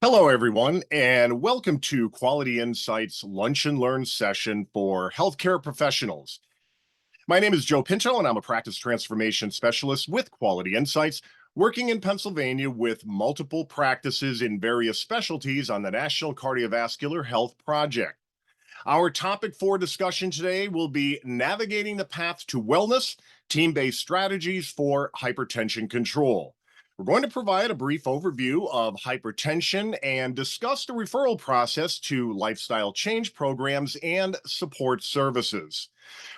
Hello, everyone, and welcome to Quality Insights Lunch and Learn session for healthcare professionals. My name is Joe Pinto, and I'm a practice transformation specialist with Quality Insights, working in Pennsylvania with multiple practices in various specialties on the National Cardiovascular Health Project. Our topic for discussion today will be navigating the path to wellness, team-based strategies for hypertension control. We're going to provide a brief overview of hypertension and discuss the referral process to lifestyle change programs and support services.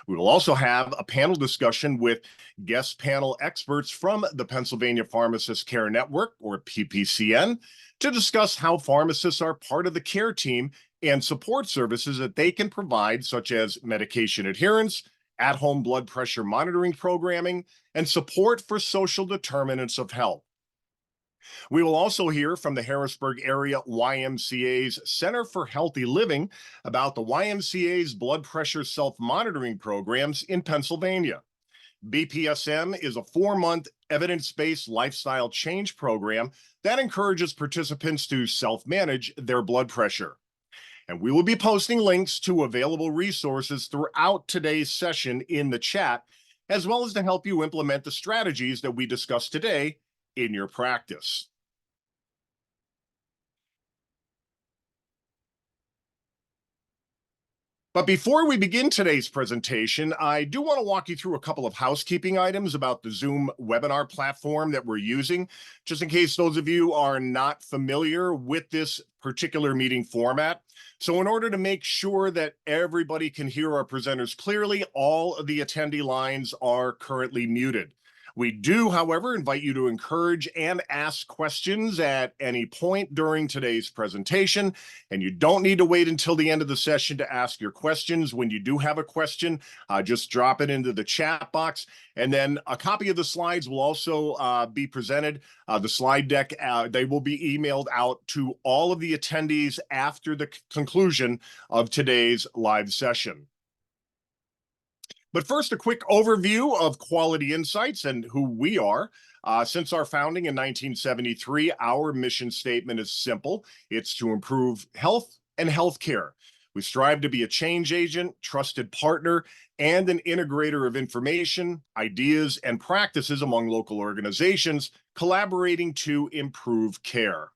We will also have a panel discussion with guest panel experts from the Pennsylvania Pharmacist Care Network, or PPCN, to discuss how pharmacists are part of the care team and support services that they can provide, such as medication adherence, at-home blood pressure monitoring programming, and support for social determinants of health. We will also hear from the Harrisburg area YMCA's Center for Healthy Living about the YMCA's blood pressure self-monitoring programs in Pennsylvania. BPSM is a 4-month evidence-based lifestyle change program that encourages participants to self-manage their blood pressure. And we will be posting links to available resources throughout today's session in the chat, as well as to help you implement the strategies that we discussed today in your practice. But before we begin today's presentation, I do want to walk you through a couple of housekeeping items about the Zoom webinar platform that we're using, just in case those of you are not familiar with this particular meeting format. So in order to make sure that everybody can hear our presenters clearly, all of the attendee lines are currently muted. We do, however, invite you to encourage and ask questions at any point during today's presentation, and you don't need to wait until the end of the session to ask your questions. When you do have a question, just drop it into the chat box, and then a copy of the slides will also be presented. The slide deck, they will be emailed out to all of the attendees after the conclusion of today's live session. But first, a quick overview of Quality Insights and who we are. Since our founding in 1973, our mission statement is simple. It's to improve health and healthcare. We strive to be a change agent, trusted partner, and an integrator of information, ideas, and practices among local organizations, collaborating to improve care.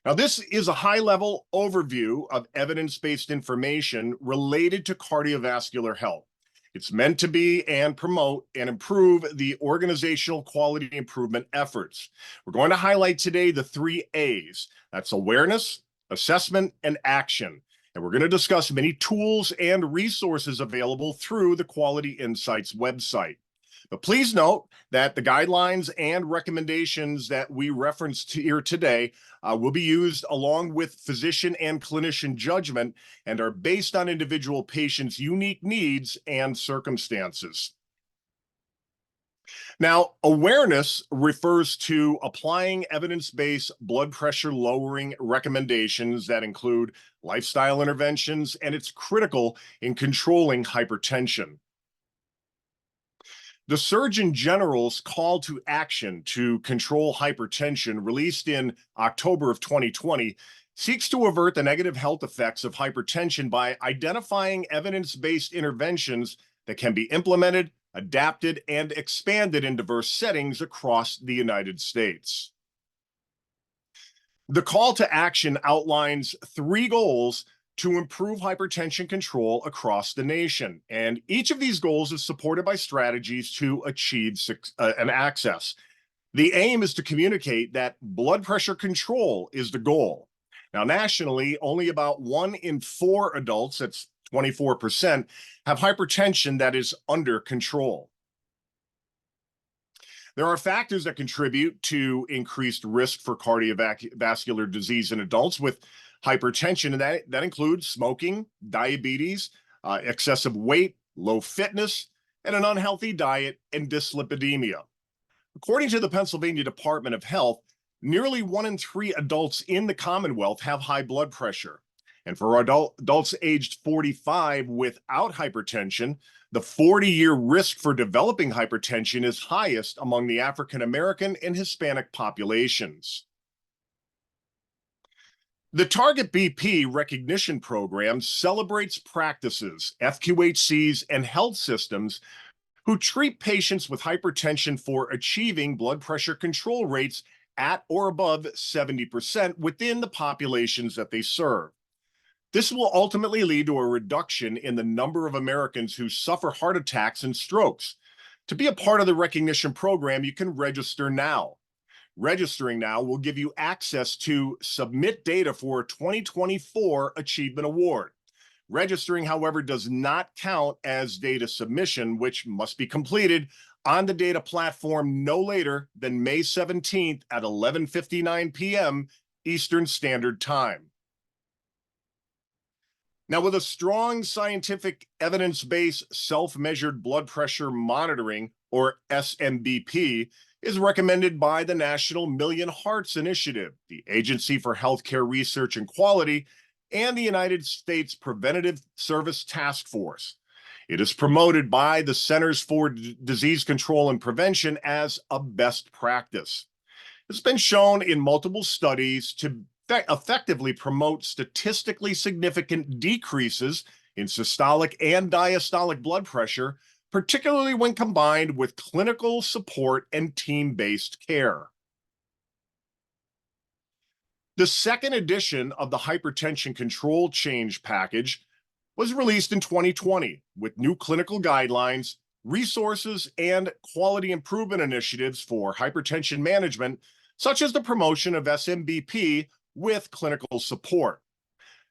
Now, this is a high-level overview of evidence-based information related to cardiovascular health. It's meant to be and promote and improve the organizational quality improvement efforts. We're going to highlight today the 3 A's. That's awareness, assessment, and action. And we're going to discuss many tools and resources available through the Quality Insights website. But please note that the guidelines and recommendations that we referenced here today will be used along with physician and clinician judgment and are based on individual patients' unique needs and circumstances. Now, awareness refers to applying evidence-based blood pressure lowering recommendations that include lifestyle interventions, and it's critical in controlling hypertension. The Surgeon General's call to action to control hypertension, released in October of 2020, seeks to avert the negative health effects of hypertension by identifying evidence-based interventions that can be implemented, adapted, and expanded in diverse settings across the United States. The call to action outlines 3 goals to improve hypertension control across the nation. And each of these goals is supported by strategies to achieve an access. The aim is to communicate that blood pressure control is the goal. Now, nationally, only about 1 in 4 adults, that's 24%, have hypertension that is under control. There are factors that contribute to increased risk for cardiovascular disease in adults with hypertension, and that includes smoking, diabetes, excessive weight, low fitness, and an unhealthy diet and dyslipidemia. According to the Pennsylvania Department of Health, nearly 1 in 3 adults in the Commonwealth have high blood pressure. And for adults aged 45 without hypertension, the 40-year risk for developing hypertension is highest among the African American and Hispanic populations. The Target BP recognition program celebrates practices, FQHCs, and health systems who treat patients with hypertension for achieving blood pressure control rates at or above 70% within the populations that they serve. This will ultimately lead to a reduction in the number of Americans who suffer heart attacks and strokes. To be a part of the recognition program, you can register now. Registering now will give you access to submit data for a 2024 Achievement Award. Registering, however, does not count as data submission, which must be completed on the data platform no later than May 17th at 11:59 p.m. Eastern Standard Time. Now, with a strong scientific evidence-based self-measured blood pressure monitoring, or SMBP, is recommended by the National Million Hearts Initiative, the Agency for Healthcare Research and Quality, and the United States Preventative Service Task Force. It is promoted by the Centers for Disease Control and Prevention as a best practice. It's been shown in multiple studies to effectively promote statistically significant decreases in systolic and diastolic blood pressure, particularly when combined with clinical support and team-based care. The second edition of the Hypertension Control Change Package was released in 2020 with new clinical guidelines, resources, and quality improvement initiatives for hypertension management, such as the promotion of SMBP with clinical support.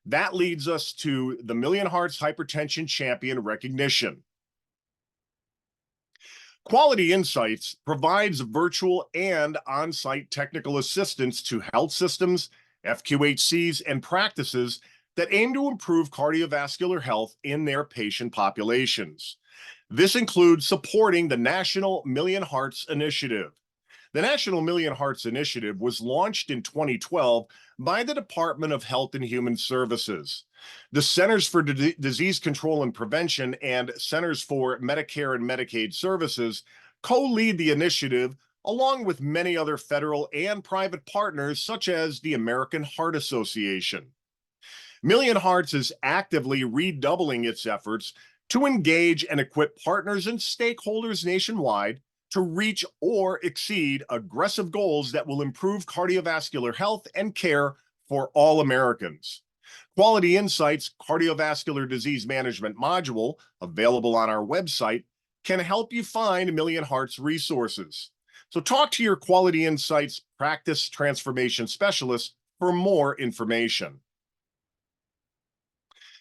That leads us to the Million Hearts Hypertension Champion recognition. Quality Insights provides virtual and on-site technical assistance to health systems, FQHCs, and practices that aim to improve cardiovascular health in their patient populations. This includes supporting the National Million Hearts Initiative. The National Million Hearts Initiative was launched in 2012 by the Department of Health and Human Services. The Centers for Disease Control and Prevention and Centers for Medicare and Medicaid Services co-lead the initiative, along with many other federal and private partners, such as the American Heart Association. Million Hearts is actively redoubling its efforts to engage and equip partners and stakeholders nationwide to reach or exceed aggressive goals that will improve cardiovascular health and care for all Americans. Quality Insights Cardiovascular Disease Management module, available on our website, can help you find Million Hearts resources. So talk to your Quality Insights practice transformation specialist for more information.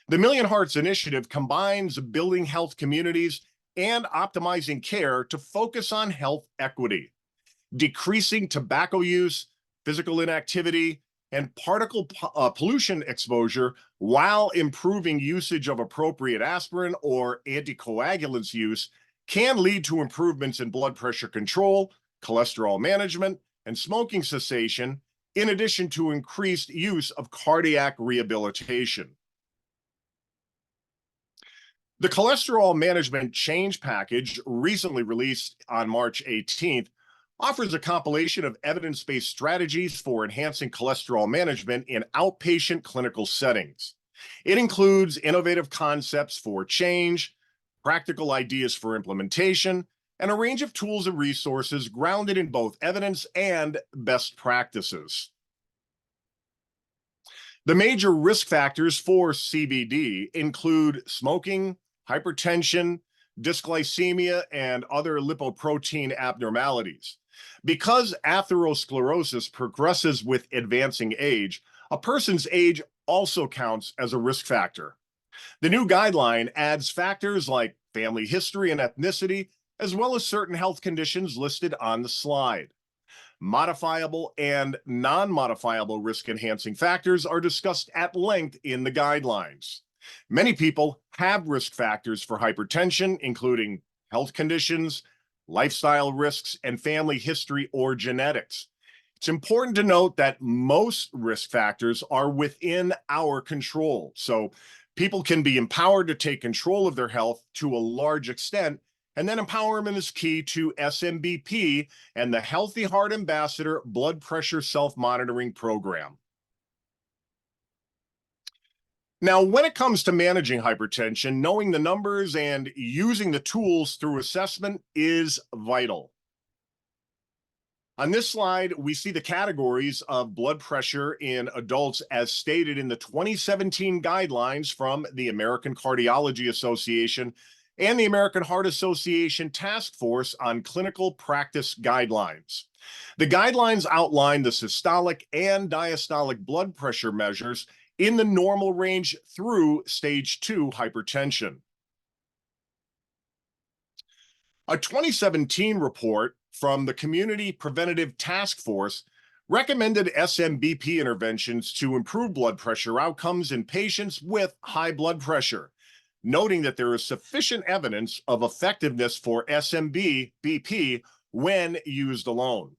The Million Hearts Initiative combines building health communities and optimizing care to focus on health equity, decreasing tobacco use, physical inactivity, and particle pollution exposure while improving usage of appropriate aspirin or anticoagulants use can lead to improvements in blood pressure control, cholesterol management, and smoking cessation, in addition to increased use of cardiac rehabilitation. The Cholesterol Management Change Package, recently released on March 18th, offers a compilation of evidence-based strategies for enhancing cholesterol management in outpatient clinical settings. It includes innovative concepts for change, practical ideas for implementation, and a range of tools and resources grounded in both evidence and best practices. The major risk factors for CVD include smoking, hypertension, dysglycemia, and other lipoprotein abnormalities. Because atherosclerosis progresses with advancing age, a person's age also counts as a risk factor. The new guideline adds factors like family history and ethnicity, as well as certain health conditions listed on the slide. Modifiable and non-modifiable risk-enhancing factors are discussed at length in the guidelines. Many people have risk factors for hypertension, including health conditions, lifestyle risks, and family history or genetics. It's important to note that most risk factors are within our control, so people can be empowered to take control of their health to a large extent, and then empowerment is key to SMBP and the Healthy Heart Ambassador Blood Pressure Self-Monitoring Program. Now, when it comes to managing hypertension, knowing the numbers and using the tools through assessment is vital. On this slide, we see the categories of blood pressure in adults as stated in the 2017 guidelines from the American Cardiology Association and the American Heart Association Task Force on Clinical Practice Guidelines. The guidelines outline the systolic and diastolic blood pressure measures in the normal range through stage 2 hypertension. A 2017 report from the Community Preventative Task Force recommended SMBP interventions to improve blood pressure outcomes in patients with high blood pressure, noting that there is sufficient evidence of effectiveness for SMBP when used alone.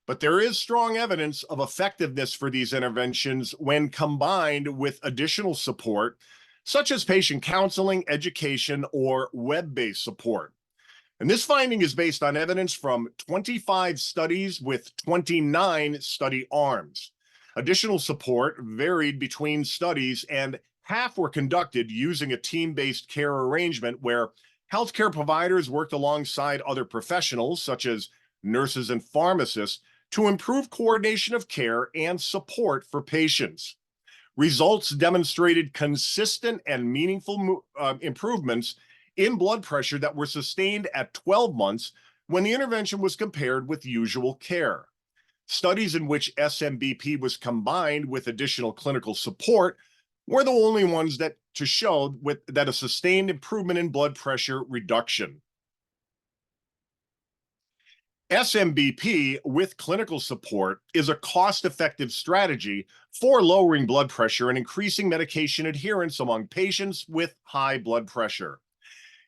But there is strong evidence of effectiveness for these interventions when combined with additional support, such as patient counseling, education, or web-based support. And this finding is based on evidence from 25 studies with 29 study arms. Additional support varied between studies, and half were conducted using a team-based care arrangement where healthcare providers worked alongside other professionals, such as nurses and pharmacists, to improve coordination of care and support for patients. Results demonstrated consistent and meaningful improvements in blood pressure that were sustained at 12 months when the intervention was compared with usual care. Studies in which SMBP was combined with additional clinical support were the only ones that to show that a sustained improvement in blood pressure reduction. SMBP with clinical support is a cost-effective strategy for lowering blood pressure and increasing medication adherence among patients with high blood pressure.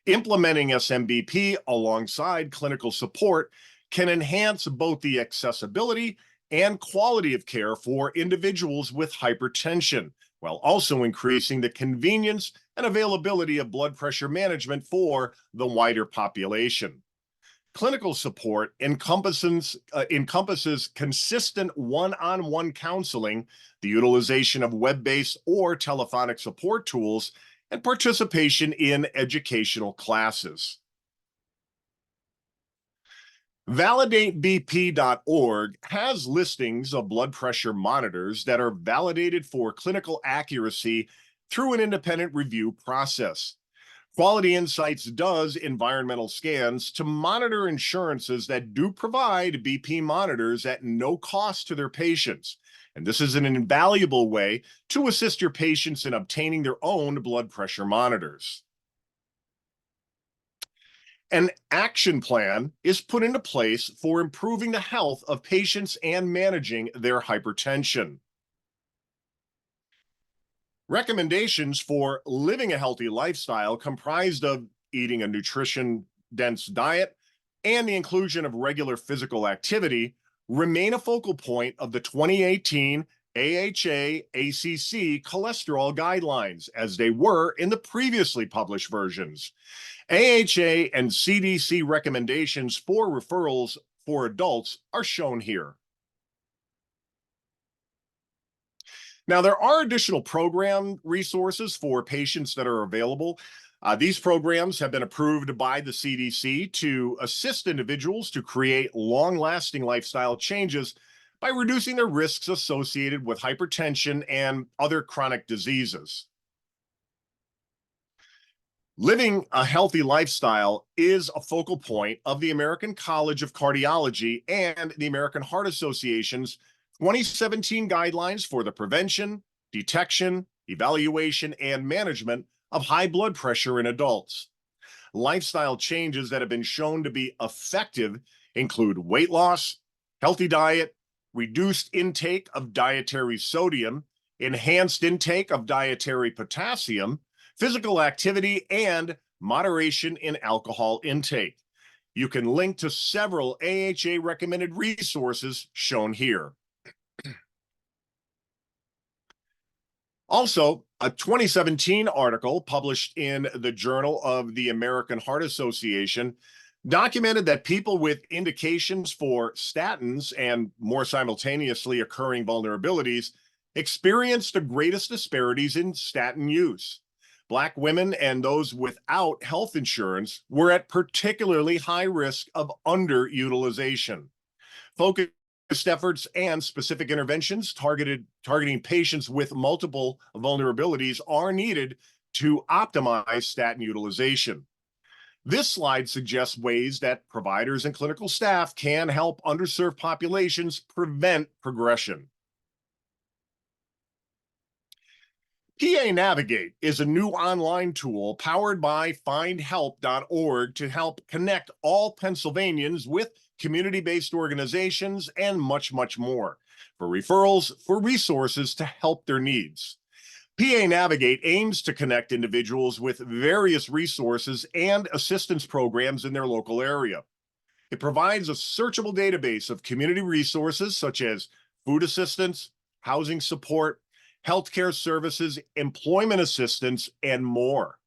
Implementing SMBP alongside clinical support can enhance both the accessibility and quality of care for individuals with hypertension, while also increasing the convenience and availability of blood pressure management for the wider population. Clinical support encompasses consistent one-on-one counseling, the utilization of web-based or telephonic support tools, and participation in educational classes. ValidateBP.org has listings of blood pressure monitors that are validated for clinical accuracy through an independent review process. Quality Insights does environmental scans to monitor insurances that do provide BP monitors at no cost to their patients. And this is an invaluable way to assist your patients in obtaining their own blood pressure monitors. An action plan is put into place for improving the health of patients and managing their hypertension. Recommendations for living a healthy lifestyle comprised of eating a nutrition-dense diet and the inclusion of regular physical activity remain a focal point of the 2018 AHA-ACC cholesterol guidelines, as they were in the previously published versions. AHA and CDC recommendations for referrals for adults are shown here. Now, there are additional program resources for patients that are available. These programs have been approved by the CDC to assist individuals to create long-lasting lifestyle changes by reducing the risks associated with hypertension and other chronic diseases. Living a healthy lifestyle is a focal point of the American College of Cardiology and the American Heart Association's 2017 guidelines for the prevention, detection, evaluation, and management of high blood pressure in adults. Lifestyle changes that have been shown to be effective include weight loss, healthy diet, reduced intake of dietary sodium, enhanced intake of dietary potassium, physical activity, and moderation in alcohol intake. You can link to several AHA recommended resources shown here. Also, a 2017 article published in the Journal of the American Heart Association documented that people with indications for statins and more simultaneously occurring vulnerabilities experienced the greatest disparities in statin use. Black women and those without health insurance were at particularly high risk of underutilization. Focused efforts and specific interventions targeting patients with multiple vulnerabilities are needed to optimize statin utilization. This slide suggests ways that providers and clinical staff can help underserved populations prevent progression. PA Navigate is a new online tool powered by findhelp.org to help connect all Pennsylvanians with community-based organizations and much, much more for referrals, for resources to help their needs. PA Navigate aims to connect individuals with various resources and assistance programs in their local area. It provides a searchable database of community resources such as food assistance, housing support, healthcare services, employment assistance, and more.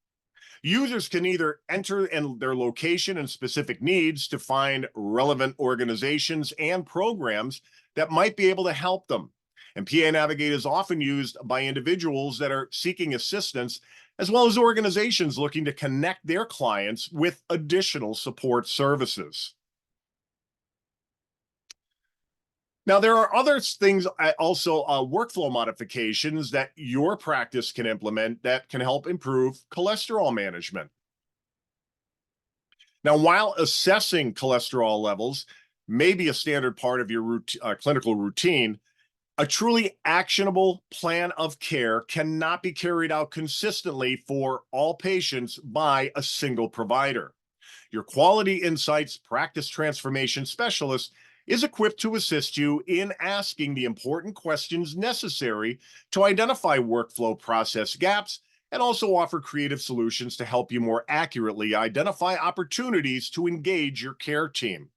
Users can either enter in their location and specific needs to find relevant organizations and programs that might be able to help them. And PA Navigate is often used by individuals that are seeking assistance, as well as organizations looking to connect their clients with additional support services. Now, there are other things, also workflow modifications that your practice can implement that can help improve cholesterol management. Now, while assessing cholesterol levels may be a standard part of your clinical routine, a truly actionable plan of care cannot be carried out consistently for all patients by a single provider. Your Quality Insights Practice Transformation Specialist is equipped to assist you in asking the important questions necessary to identify workflow process gaps and also offer creative solutions to help you more accurately identify opportunities to engage your care team.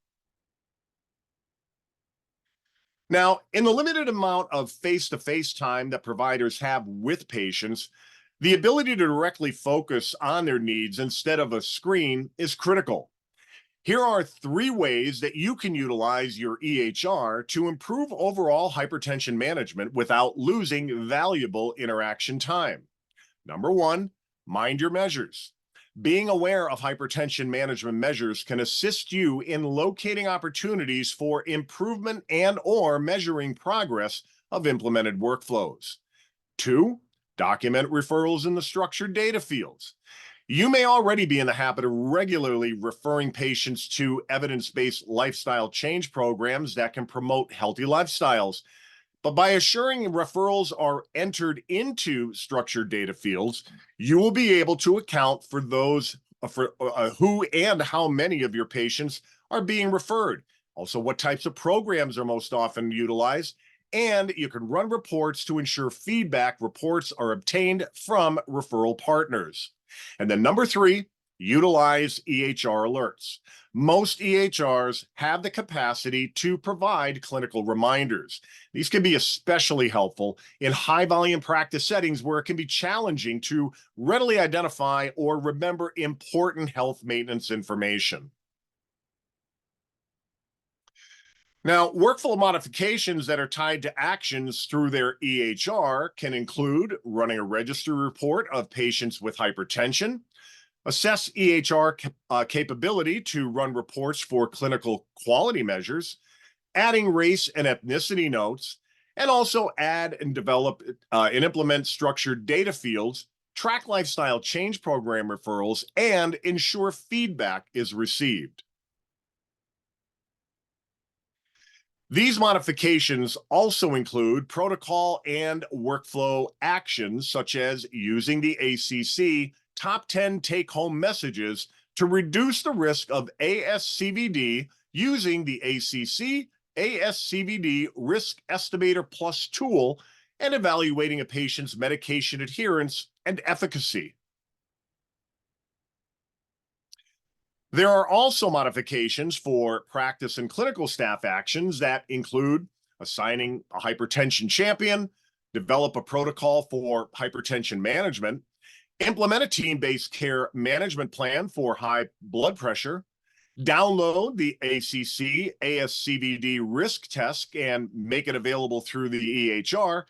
Now, in the limited amount of face-to-face time that providers have with patients, the ability to directly focus on their needs instead of a screen is critical. Here are 3 ways that you can utilize your EHR to improve overall hypertension management without losing valuable interaction time. Number 1, mind your measures. Being aware of hypertension management measures can assist you in locating opportunities for improvement and/or measuring progress of implemented workflows. 2, document referrals in the structured data fields. You may already be in the habit of regularly referring patients to evidence-based lifestyle change programs that can promote healthy lifestyles. But by assuring referrals are entered into structured data fields, you will be able to account for those who and how many of your patients are being referred. Also, what types of programs are most often utilized, and you can run reports to ensure feedback reports are obtained from referral partners. And then number 3, utilize EHR alerts. Most EHRs have the capacity to provide clinical reminders. These can be especially helpful in high-volume practice settings where it can be challenging to readily identify or remember important health maintenance information. Now, workflow modifications that are tied to actions through their EHR can include running a registry report of patients with hypertension, assess EHR capability to run reports for clinical quality measures, adding race and ethnicity notes, and also add and develop and implement structured data fields, track lifestyle change program referrals, and ensure feedback is received. These modifications also include protocol and workflow actions, such as using the ACC top 10 take-home messages to reduce the risk of ASCVD using the ACC ASCVD Risk Estimator Plus tool and evaluating a patient's medication adherence and efficacy. There are also modifications for practice and clinical staff actions that include assigning a hypertension champion, develop a protocol for hypertension management, implement a team-based care management plan for high blood pressure, download the ACC ASCVD risk test and make it available through the EHR,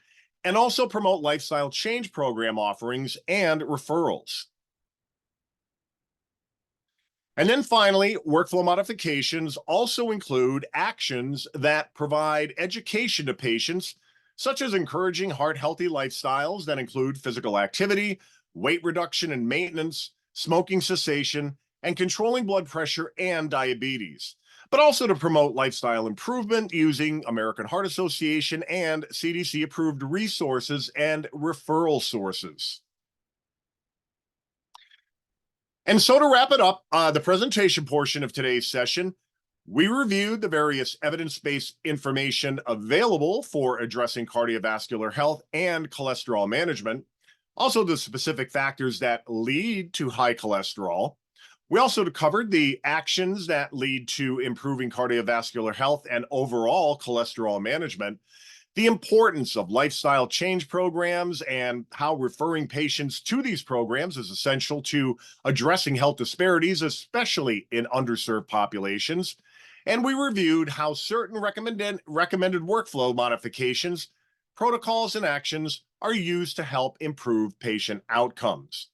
and also promote lifestyle change program offerings and referrals. And then finally, workflow modifications also include actions that provide education to patients, such as encouraging heart-healthy lifestyles that include physical activity, weight reduction and maintenance, smoking cessation, and controlling blood pressure and diabetes, but also to promote lifestyle improvement using American Heart Association and CDC-approved resources and referral sources. And so to wrap it up, the presentation portion of today's session, we reviewed the various evidence-based information available for addressing cardiovascular health and cholesterol management, also the specific factors that lead to high cholesterol. We also covered the actions that lead to improving cardiovascular health and overall cholesterol management, the importance of lifestyle change programs and how referring patients to these programs is essential to addressing health disparities, especially in underserved populations. And we reviewed how certain recommended workflow modifications, protocols, and actions are used to help improve patient outcomes.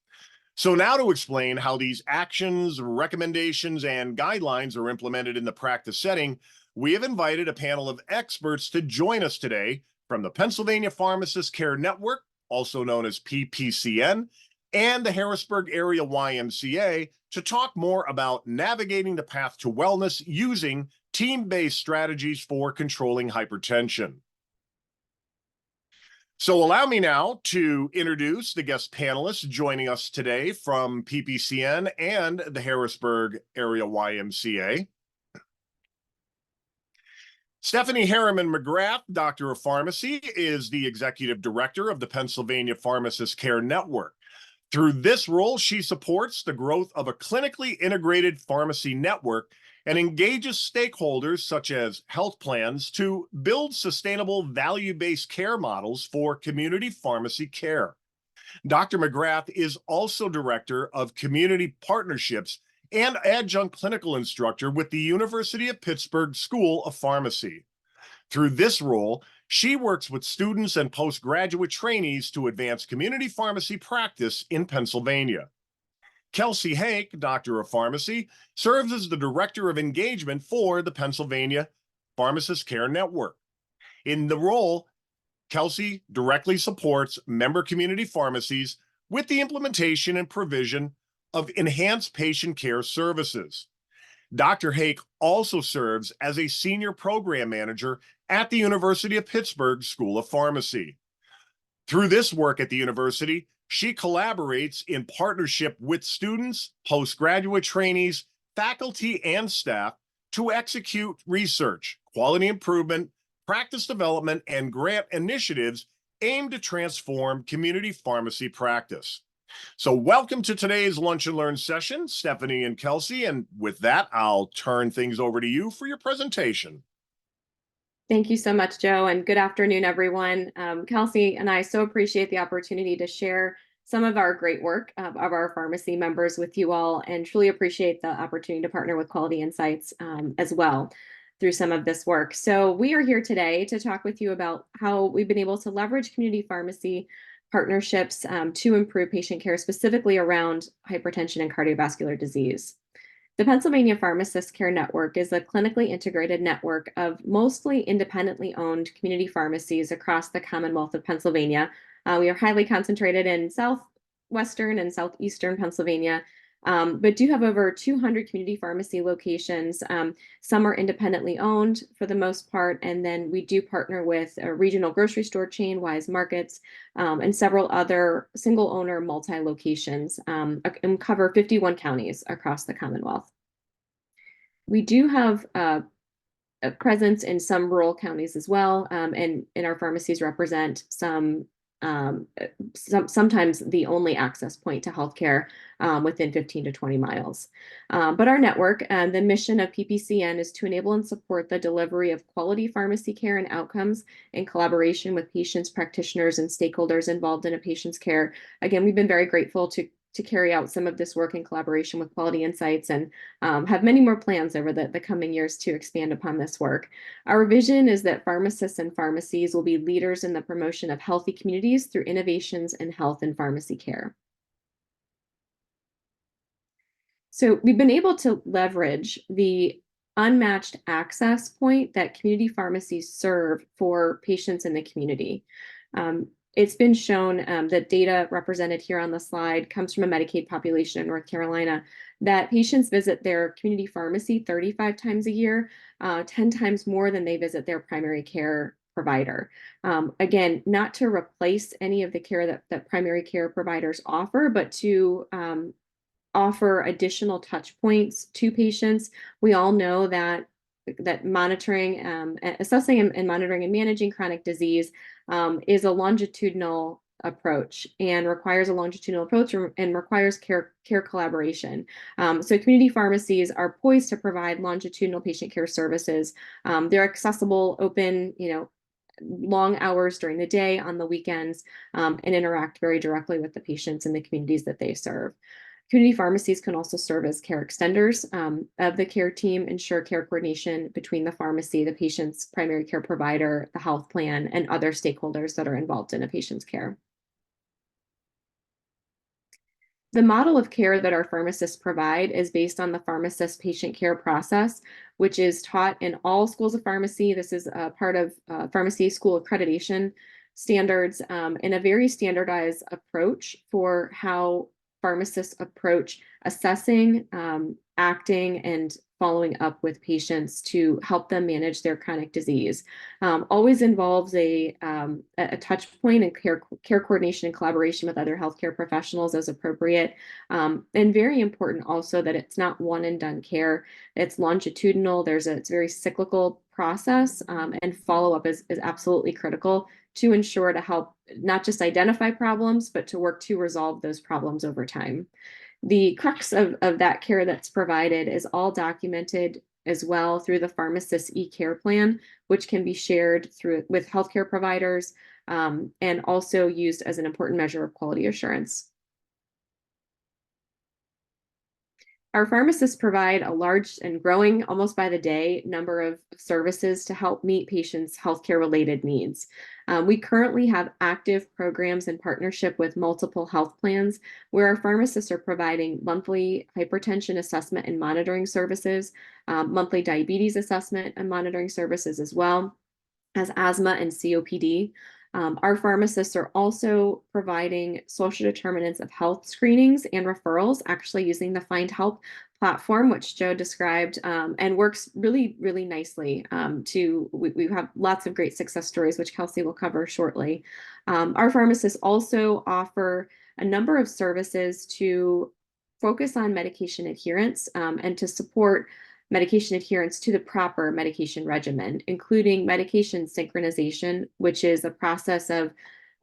So now to explain how these actions, recommendations, and guidelines are implemented in the practice setting, we have invited a panel of experts to join us today from the Pennsylvania Pharmacist Care Network, also known as PPCN, and the Harrisburg Area YMCA to talk more about navigating the path to wellness using team-based strategies for controlling hypertension. So allow me now to introduce the guest panelists joining us today from PPCN and the Harrisburg Area YMCA. Stephanie Harriman McGrath, Doctor of Pharmacy, is the Executive Director of the Pennsylvania Pharmacist Care Network. Through this role, she supports the growth of a clinically integrated pharmacy network and engages stakeholders such as health plans to build sustainable value-based care models for community pharmacy care. Dr. McGrath is also Director of Community Partnerships and adjunct clinical instructor with the University of Pittsburgh School of Pharmacy. Through this role, she works with students and postgraduate trainees to advance community pharmacy practice in Pennsylvania. Kelsey Hake, Doctor of Pharmacy, serves as the Director of Engagement for the Pennsylvania Pharmacist Care Network. In the role, Kelsey directly supports member community pharmacies with the implementation and provision of enhanced patient care services. Dr. Hake also serves as a senior program manager at the University of Pittsburgh School of Pharmacy. Through this work at the university, she collaborates in partnership with students, postgraduate trainees, faculty, and staff to execute research, quality improvement, practice development, and grant initiatives aimed to transform community pharmacy practice. So welcome to today's Lunch and Learn session, Stephanie and Kelsey. And with that, I'll turn things over to you for your presentation. Thank you so much, Joe, and good afternoon, everyone. Kelsey and I so appreciate the opportunity to share some of our great work of our pharmacy members with you all, and truly appreciate the opportunity to partner with Quality Insights as well through some of this work. So we are here today to talk with you about how we've been able to leverage community pharmacy partnerships to improve patient care, specifically around hypertension and cardiovascular disease. The Pennsylvania Pharmacist Care Network is a clinically integrated network of mostly independently owned community pharmacies across the Commonwealth of Pennsylvania. We are highly concentrated in southwestern and southeastern Pennsylvania, but do have over 200 community pharmacy locations. Some are independently owned for the most part, and then we do partner with a regional grocery store chain, Wise Markets, and several other single-owner multi-locations, and cover 51 counties across the Commonwealth. We do have a presence in some rural counties as well, and our pharmacies represent sometimes the only access point to healthcare within 15 to 20 miles. But our network, the mission of PPCN is to enable and support the delivery of quality pharmacy care and outcomes in collaboration with patients, practitioners, and stakeholders involved in a patient's care. Again, we've been very grateful to to carry out some of this work in collaboration with Quality Insights and have many more plans over the coming years to expand upon this work. Our vision is that pharmacists and pharmacies will be leaders in the promotion of healthy communities through innovations in health and pharmacy care. So we've been able to leverage the unmatched access point that community pharmacies serve for patients in the community. It's been shown that data represented here on the slide comes from a Medicaid population in North Carolina, that patients visit their community pharmacy 35 times a year, 10 times more than they visit their primary care provider. Again, not to replace any of the care that primary care providers offer, but to offer additional touch points to patients. We all know that monitoring, assessing and monitoring and managing chronic disease is a longitudinal approach and requires a longitudinal approach and requires care collaboration. So community pharmacies are poised to provide longitudinal patient care services. They're accessible, open, long hours during the day, on the weekends, and interact very directly with the patients in the communities that they serve. Community pharmacies can also serve as care extenders of the care team, ensure care coordination between the pharmacy, the patient's primary care provider, the health plan, and other stakeholders that are involved in a patient's care. The model of care that our pharmacists provide is based on the pharmacist patient care process, which is taught in all schools of pharmacy. This is a part of pharmacy school accreditation standards, and a very standardized approach for how pharmacists approach assessing, acting, and following up with patients to help them manage their chronic disease. Always involves a touch point and care coordination and collaboration with other healthcare professionals as appropriate. And very important also that it's not one and done care. It's longitudinal. It's a very cyclical process, and follow-up is absolutely critical to ensure to help not just identify problems, but to work to resolve those problems over time. The crux of that care that's provided is all documented as well through the pharmacist e-care plan, which can be shared with healthcare providers, and also used as an important measure of quality assurance. Our pharmacists provide a large and growing, almost by the day, number of services to help meet patients' healthcare-related needs. We currently have active programs in partnership with multiple health plans where our pharmacists are providing monthly hypertension assessment and monitoring services, monthly diabetes assessment and monitoring services, as well as asthma and COPD. Our pharmacists are also providing social determinants of health screenings and referrals, actually using the Find Help platform, which Joe described, and works really, really nicely. We have lots of great success stories, which Kelsey will cover shortly. Our pharmacists also offer a number of services to focus on medication adherence, and to support medication adherence to the proper medication regimen, including medication synchronization, which is a process of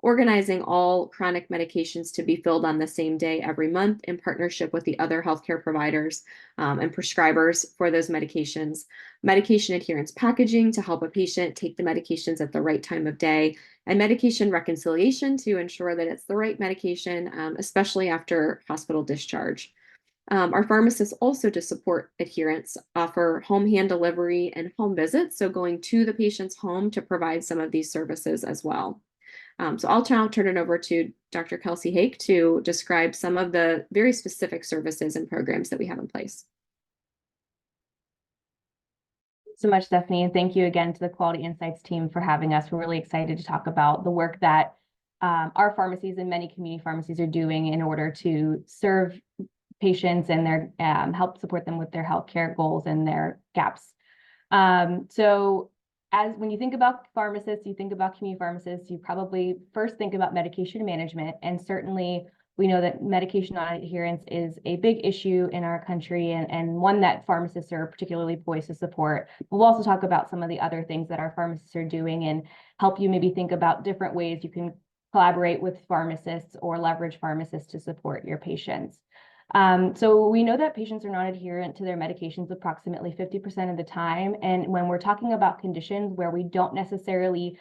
organizing all chronic medications to be filled on the same day every month in partnership with the other healthcare providers and prescribers for those medications. Medication adherence packaging to help a patient take the medications at the right time of day, and medication reconciliation to ensure that it's the right medication, especially after hospital discharge. Our pharmacists also, to support adherence, offer home hand delivery and home visits, so going to the patient's home to provide some of these services as well. So I'll now turn it over to Dr. Kelsey Hake to describe some of the very specific services and programs that we have in place. So much, Stephanie, and thank you again to the Quality Insights team for having us. We're really excited to talk about the work that our pharmacies and many community pharmacies are doing in order to serve patients and their help support them with their healthcare goals and their gaps. So when you think about pharmacists, you think about community pharmacists, you probably first think about medication management. And certainly we know that medication non-adherence is a big issue in our country, and one that pharmacists are particularly poised to support. We'll also talk about some of the other things that our pharmacists are doing and help you maybe think about different ways you can collaborate with pharmacists or leverage pharmacists to support your patients. So we know that patients are non-adherent to their medications approximately 50% of the time. And when we're talking about conditions where we don't necessarily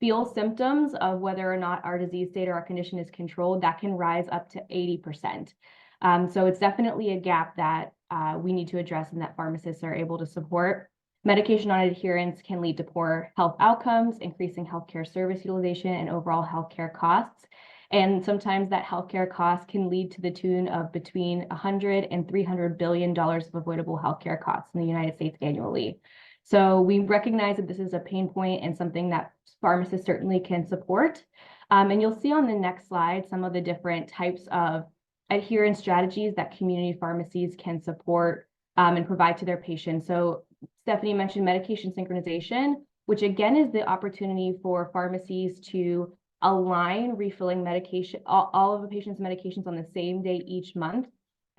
feel symptoms of whether or not our disease state or our condition is controlled, that can rise up to 80%. So it's definitely a gap that we need to address and that pharmacists are able to support. Medication non-adherence can lead to poor health outcomes, increasing healthcare service utilization and overall healthcare costs. And sometimes that healthcare cost can lead to the tune of between $100 and $300 billion of avoidable healthcare costs in the United States annually. So we recognize that this is a pain point and something that pharmacists certainly can support. And you'll see on the next slide some of the different types of adherence strategies that community pharmacies can support and provide to their patients. So Stephanie mentioned medication synchronization, which again is the opportunity for pharmacies to align refilling medication, all of the patient's medications on the same day each month.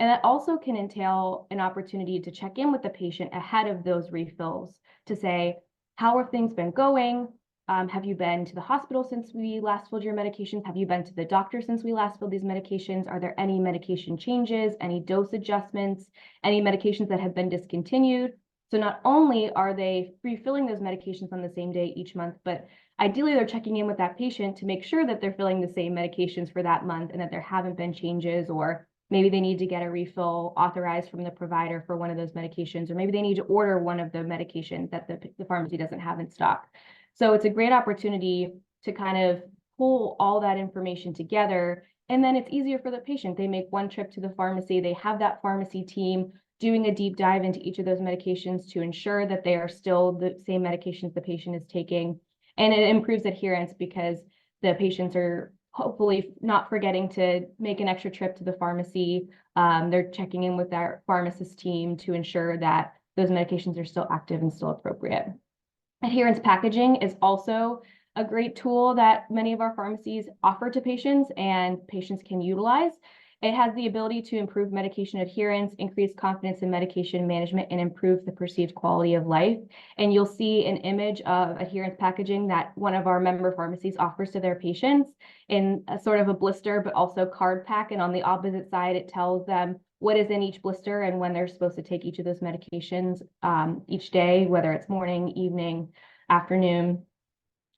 And that also can entail an opportunity to check in with the patient ahead of those refills to say, how have things been going? Have you been to the hospital since we last filled your medications? Have you been to the doctor since we last filled these medications? Are there any medication changes, any dose adjustments, any medications that have been discontinued? So not only are they refilling those medications on the same day each month, but ideally they're checking in with that patient to make sure that they're filling the same medications for that month and that there haven't been changes, or maybe they need to get a refill authorized from the provider for one of those medications, or maybe they need to order one of the medications that the pharmacy doesn't have in stock. So it's a great opportunity to kind of pull all that information together. And then it's easier for the patient. They make one trip to the pharmacy. They have that pharmacy team doing a deep dive into each of those medications to ensure that they are still the same medications the patient is taking. And it improves adherence because the patients are hopefully not forgetting to make an extra trip to the pharmacy. They're checking in with their pharmacist team to ensure that those medications are still active and still appropriate. Adherence packaging is also a great tool that many of our pharmacies offer to patients and patients can utilize. It has the ability to improve medication adherence, increase confidence in medication management, and improve the perceived quality of life. And you'll see an image of adherence packaging that one of our member pharmacies offers to their patients in a sort of a blister, but also card pack. And on the opposite side, it tells them what is in each blister and when they're supposed to take each of those medications each day, whether it's morning, evening, afternoon.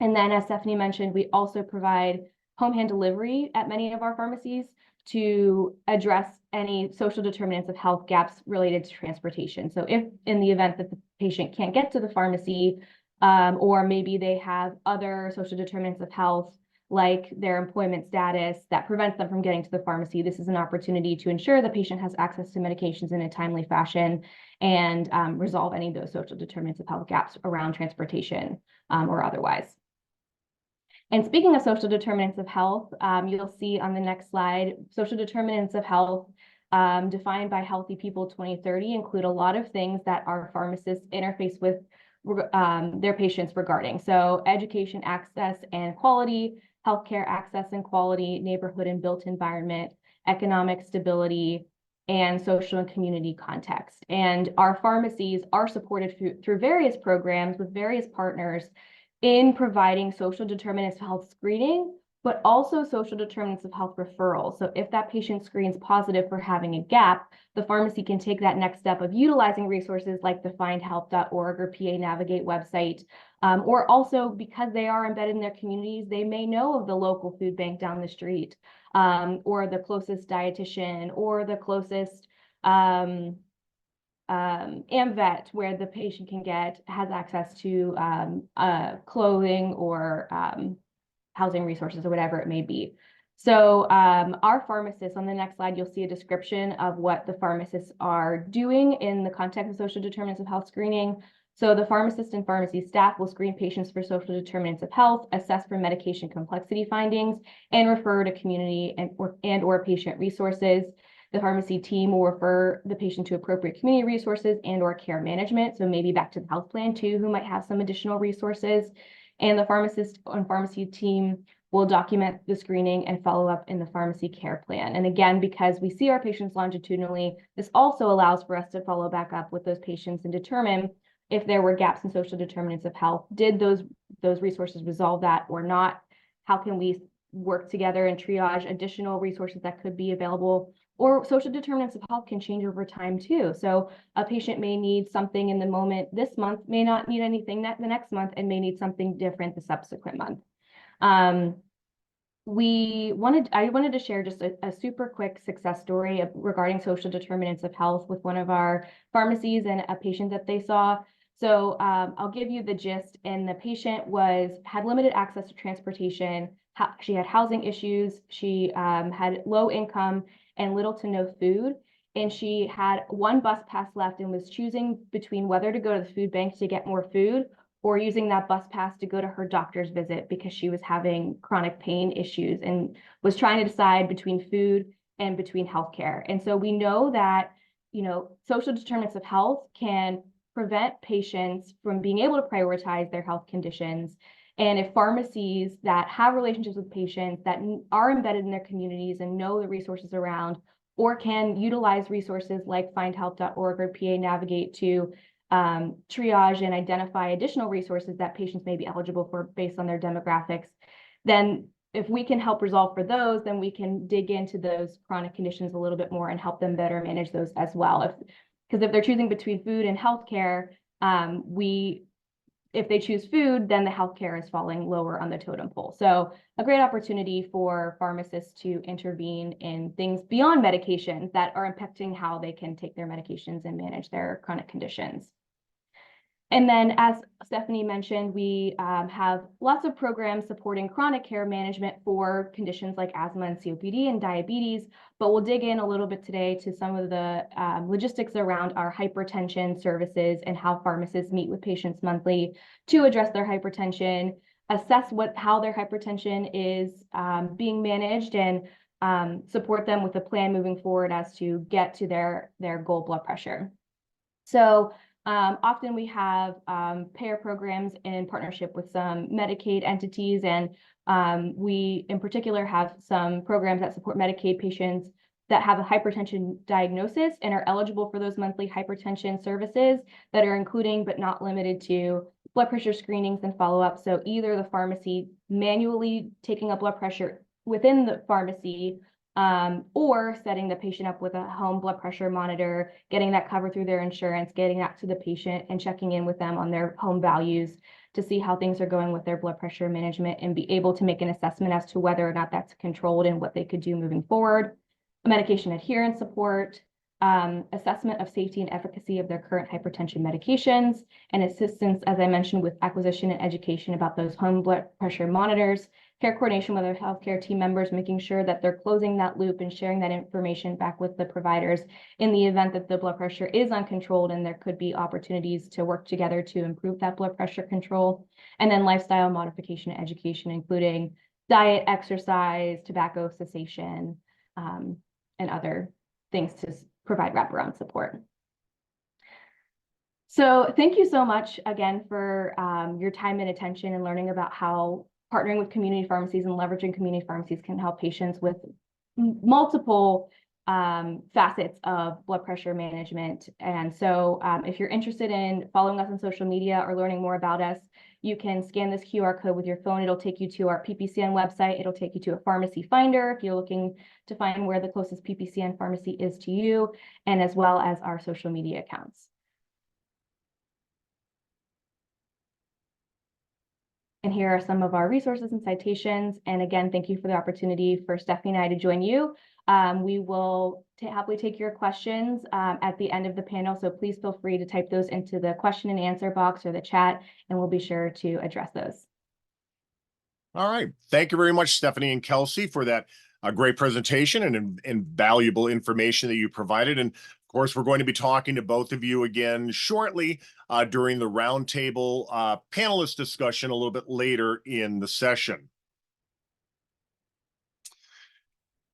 And then, as Stephanie mentioned, we also provide home hand delivery at many of our pharmacies to address any social determinants of health gaps related to transportation. So if in the event that the patient can't get to the pharmacy, or maybe they have other social determinants of health, like their employment status, that prevents them from getting to the pharmacy, this is an opportunity to ensure the patient has access to medications in a timely fashion and resolve any of those social determinants of health gaps around transportation or otherwise. And speaking of social determinants of health, you'll see on the next slide, social determinants of health defined by Healthy People 2030 include a lot of things that our pharmacists interface with their patients regarding. So education, access, and quality, healthcare access and quality, neighborhood and built environment, economic stability, and social and community context. And our pharmacies are supported through various programs with various partners in providing social determinants of health screening, but also social determinants of health referral. So if that patient screens positive for having a gap, the pharmacy can take that next step of utilizing resources like the findhealth.org or PA Navigate website, or also because they are embedded in their communities, they may know of the local food bank down the street, or the closest dietitian, or the closest AmVet where the patient has access to clothing or housing resources or whatever it may be. So our pharmacists, on the next slide, you'll see a description of what the pharmacists are doing in the context of social determinants of health screening. So the pharmacist and pharmacy staff will screen patients for social determinants of health, assess for medication complexity findings, and refer to community and/or patient resources. The pharmacy team will refer the patient to appropriate community resources and/or care management. So maybe back to the health plan too, who might have some additional resources. And the pharmacist and pharmacy team will document the screening and follow up in the pharmacy care plan. And again, because we see our patients longitudinally, this also allows for us to follow back up with those patients and determine if there were gaps in social determinants of health. Did those resources resolve that or not? How can we work together and triage additional resources that could be available? Or social determinants of health can change over time too. So a patient may need something in the moment this month, may not need anything the next month, and may need something different the subsequent month. I wanted to share just a super quick success story regarding social determinants of health with one of our pharmacies and a patient that they saw. So I'll give you the gist. And the patient had limited access to transportation. She had housing issues. She had low income and little to no food. And she had one bus pass left and was choosing between whether to go to the food bank to get more food or using that bus pass to go to her doctor's visit because she was having chronic pain issues and was trying to decide between food and between healthcare. And so we know that, social determinants of health can prevent patients from being able to prioritize their health conditions. And if pharmacies that have relationships with patients that are embedded in their communities and know the resources around, or can utilize resources like findhelp.org or PA Navigate to triage and identify additional resources that patients may be eligible for based on their demographics, then if we can help resolve for those, then we can dig into those chronic conditions a little bit more and help them better manage those as well. Because if they're choosing between food and healthcare, if they choose food, then the healthcare is falling lower on the totem pole. So a great opportunity for pharmacists to intervene in things beyond medications that are impacting how they can take their medications and manage their chronic conditions. And then, as Stephanie mentioned, we have lots of programs supporting chronic care management for conditions like asthma and COPD and diabetes, but we'll dig in a little bit today to some of the logistics around our hypertension services and how pharmacists meet with patients monthly to address their hypertension, assess how their hypertension is being managed, and support them with a plan moving forward as to get to their goal blood pressure. So often we have payer programs in partnership with some Medicaid entities, and we in particular have some programs that support Medicaid patients that have a hypertension diagnosis and are eligible for those monthly hypertension services that are including but not limited to blood pressure screenings and follow-up. So either the pharmacy manually taking a blood pressure within the pharmacy, or setting the patient up with a home blood pressure monitor, getting that covered through their insurance, getting that to the patient and checking in with them on their home values to see how things are going with their blood pressure management and be able to make an assessment as to whether or not that's controlled and what they could do moving forward. Medication adherence support, assessment of safety and efficacy of their current hypertension medications, and assistance, as I mentioned, with acquisition and education about those home blood pressure monitors, care coordination with our healthcare team members, making sure that they're closing that loop and sharing that information back with the providers in the event that the blood pressure is uncontrolled and there could be opportunities to work together to improve that blood pressure control. And then lifestyle modification and education, including diet, exercise, tobacco cessation, and other things to provide wraparound support. So thank you so much again for your time and attention and learning about how partnering with community pharmacies and leveraging community pharmacies can help patients with multiple facets of blood pressure management. And so if you're interested in following us on social media or learning more about us, you can scan this QR code with your phone. It'll take you to our PPCN website. It'll take you to a pharmacy finder if you're looking to find where the closest PPCN pharmacy is to you, and as well as our social media accounts. And here are some of our resources and citations. And again, thank you for the opportunity for Stephanie and I to join you. We will happily take your questions at the end of the panel. So please feel free to type those into the question and answer box or the chat, and we'll be sure to address those. All right. Thank you very much, Stephanie and Kelsey, for that great presentation and invaluable information that you provided. And of course, we're going to be talking to both of you again shortly during the roundtable panelist discussion a little bit later in the session.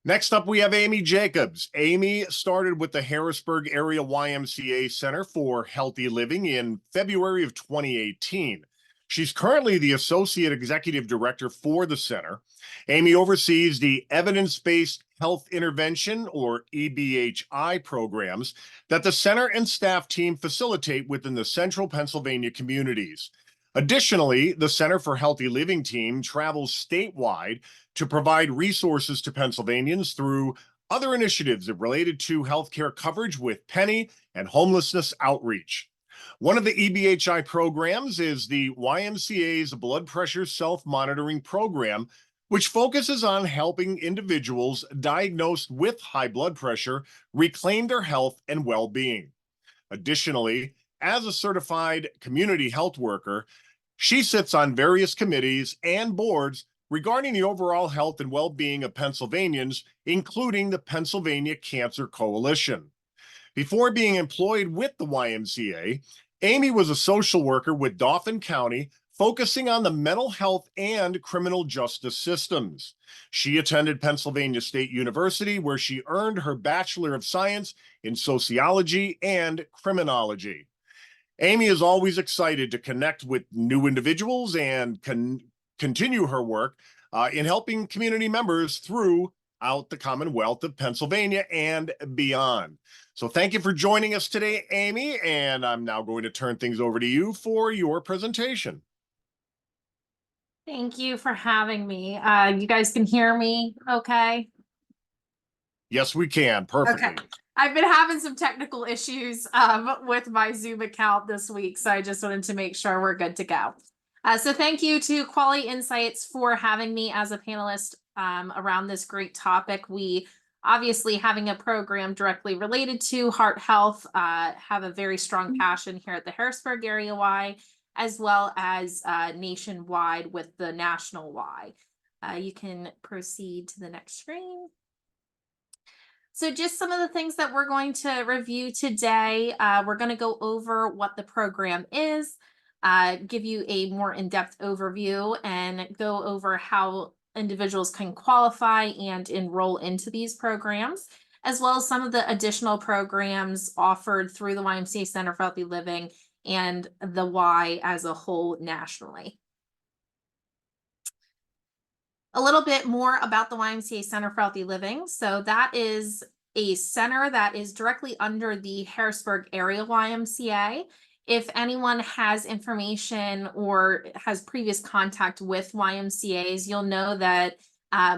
Next up, we have Amy Jacobs. Amy started with the Harrisburg Area YMCA Center for Healthy Living in February of 2018. She's currently the Associate Executive Director for the center. Amy oversees the Evidence-Based Health Intervention, or EBHI, programs that the center and staff team facilitate within the central Pennsylvania communities. Additionally, the Center for Healthy Living team travels statewide to provide resources to Pennsylvanians through other initiatives related to healthcare coverage with Penny and homelessness outreach. One of the EBHI programs is the YMCA's blood pressure self-monitoring program, which focuses on helping individuals diagnosed with high blood pressure reclaim their health and well-being. Additionally, as a certified community health worker, she sits on various committees and boards regarding the overall health and well-being of Pennsylvanians, including the Pennsylvania Cancer Coalition. Before being employed with the YMCA, Amy was a social worker with Dauphin County, focusing on the mental health and criminal justice systems. She attended Pennsylvania State University, where she earned her Bachelor of Science in Sociology and Criminology. Amy is always excited to connect with new individuals and continue her work in helping community members throughout the Commonwealth of Pennsylvania and beyond. So thank you for joining us today, Amy, and I'm now going to turn things over to you for your presentation. Thank you for having me. You guys can hear me okay? Yes, we can. Perfectly. Okay. I've been having some technical issues with my Zoom account this week, so I just wanted to make sure we're good to go. So thank you to Quality Insights for having me as a panelist around this great topic. We obviously, having a program directly related to heart health, have a very strong passion here at the Harrisburg area Y, as well as nationwide with the national Y. You can proceed to the next screen. So just some of the things that we're going to review today. We're going to go over what the program is, give you a more in-depth overview, and go over how individuals can qualify and enroll into these programs, as well as some of the additional programs offered through the YMCA Center for Healthy Living and the Y as a whole nationally. A little bit more about the YMCA Center for Healthy Living. So that is a center that is directly under the Harrisburg area YMCA. If anyone has information or has previous contact with YMCAs, you'll know that